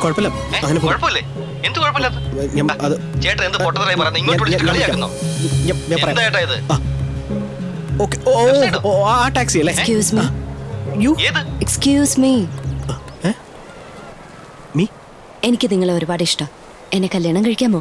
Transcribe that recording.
കുഴപ്പമില്ല, അങ്ങനെ പോകും. കുഴപ്പമില്ലേ? എന്ത് കുഴപ്പമില്ലാത്ത? അത് ചേട്ടൻ എന്ത് പൊട്ടത്തരായി പറയുന്നത്? ഇങ്ങോട്ട് വിളിച്ചിട്ട് കളിയാക്കുന്നോ? ഞാൻ പറയാം. എന്താ ചേട്ടാ ഇത്? ഓക്കെ. ഓ, ആ ടാക്സി അല്ലേ? Excuse me. യു ഏത്? Excuse me. മീ എനിക്ക് നിങ്ങളെ ഒരുപാട് ഇഷ്ടം. എന്നെ കല്യാണം കഴിക്കാമോ?